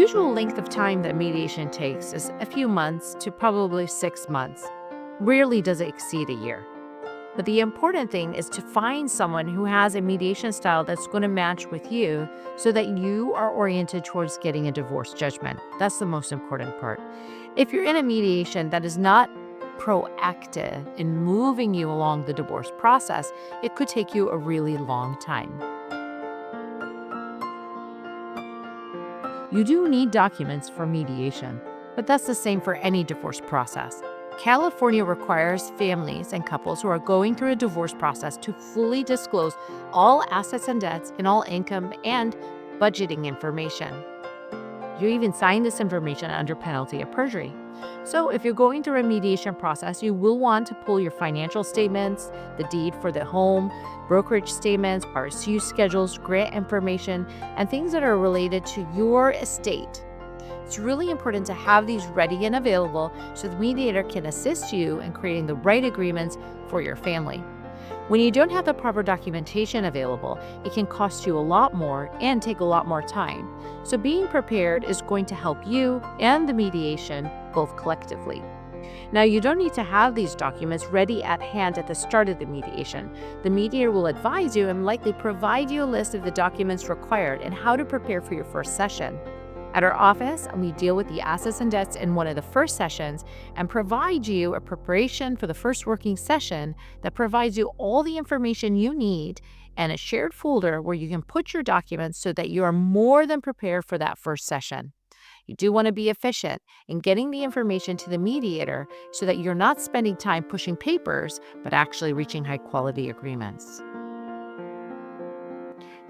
usual length of time that mediation takes is a few months to probably 6 months. Rarely does it exceed a year. But the important thing is to find someone who has a mediation style that's going to match with you so that you are oriented towards getting a divorce judgment. That's the most important part. If you're in a mediation that is not proactive in moving you along the divorce process, it could take you a really long time. You do need documents for mediation, but that's the same for any divorce process. California requires families and couples who are going through a divorce process to fully disclose all assets and debts and all income and budgeting information. You even sign this information under penalty of perjury. So if you're going through a mediation process, you will want to pull your financial statements, the deed for the home, brokerage statements, RSU schedules, grant information, and things that are related to your estate. It's really important to have these ready and available so the mediator can assist you in creating the right agreements for your family. When you don't have the proper documentation available, it can cost you a lot more and take a lot more time. So being prepared is going to help you and the mediation both collectively. Now, you don't need to have these documents ready at hand at the start of the mediation. The mediator will advise you and likely provide you a list of the documents required and how to prepare for your first session. At our office, we deal with the assets and debts in one of the first sessions and provide you a preparation for the first working session that provides you all the information you need and a shared folder where you can put your documents so that you are more than prepared for that first session. You do want to be efficient in getting the information to the mediator so that you're not spending time pushing papers, but actually reaching high-quality agreements.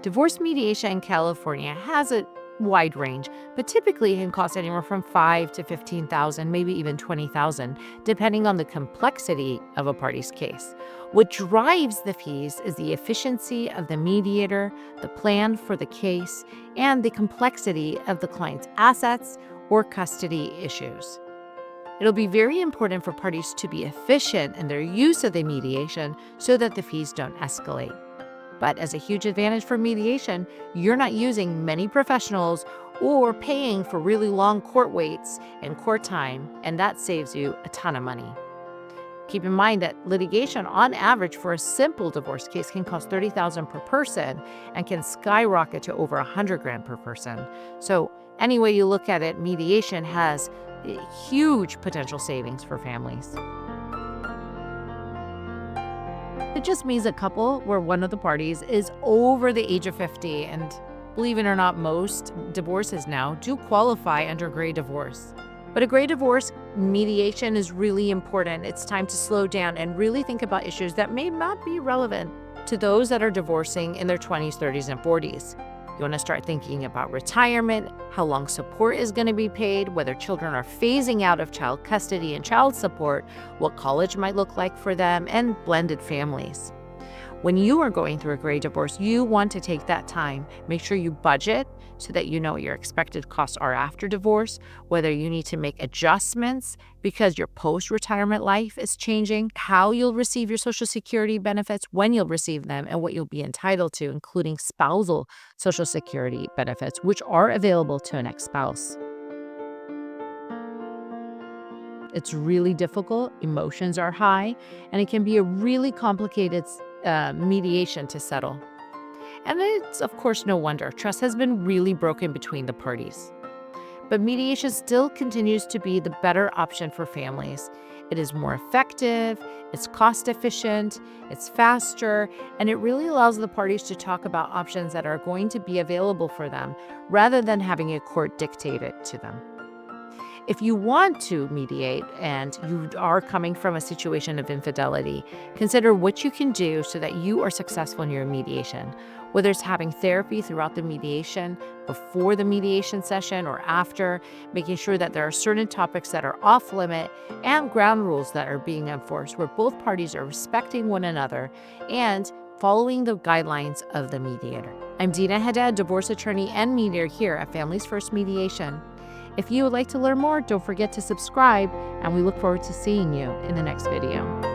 Divorce mediation in California has a wide range, but typically it can cost anywhere from $5,000 to $15,000, maybe even $20,000, depending on the complexity of a party's case. What drives the fees is the efficiency of the mediator, the plan for the case, and the complexity of the client's assets or custody issues. It'll be very important for parties to be efficient in their use of the mediation so that the fees don't escalate. But as a huge advantage for mediation, you're not using many professionals or paying for really long court waits and court time, and that saves you a ton of money. Keep in mind that litigation on average for a simple divorce case can cost $30,000 per person and can skyrocket to over $100,000 per person. So any way you look at it, mediation has huge potential savings for families. It just means a couple where one of the parties is over the age of 50, and believe it or not, most divorces now do qualify under gray divorce. But a gray divorce mediation is really important. It's time to slow down and really think about issues that may not be relevant to those that are divorcing in their 20s, 30s, and 40s. You want to start thinking about retirement, how long support is going to be paid, whether children are phasing out of child custody and child support, what college might look like for them, and blended families. When you are going through a gray divorce, you want to take that time. Make sure you budget so that you know what your expected costs are after divorce, whether you need to make adjustments because your post-retirement life is changing, how you'll receive your Social Security benefits, when you'll receive them, and what you'll be entitled to, including spousal Social Security benefits, which are available to an ex-spouse. It's really difficult, emotions are high, and it can be a really complicated mediation to settle. And it's, of course, no wonder. Trust has been really broken between the parties. But mediation still continues to be the better option for families. It is more effective, it's cost efficient, it's faster, and it really allows the parties to talk about options that are going to be available for them rather than having a court dictate it to them. If you want to mediate and you are coming from a situation of infidelity, consider what you can do so that you are successful in your mediation, whether it's having therapy throughout the mediation, before the mediation session, or after, making sure that there are certain topics that are off limit and ground rules that are being enforced where both parties are respecting one another and following the guidelines of the mediator. I'm Dina Haddad, divorce attorney and mediator here at Families First Mediation. If you would like to learn more, don't forget to subscribe, and we look forward to seeing you in the next video.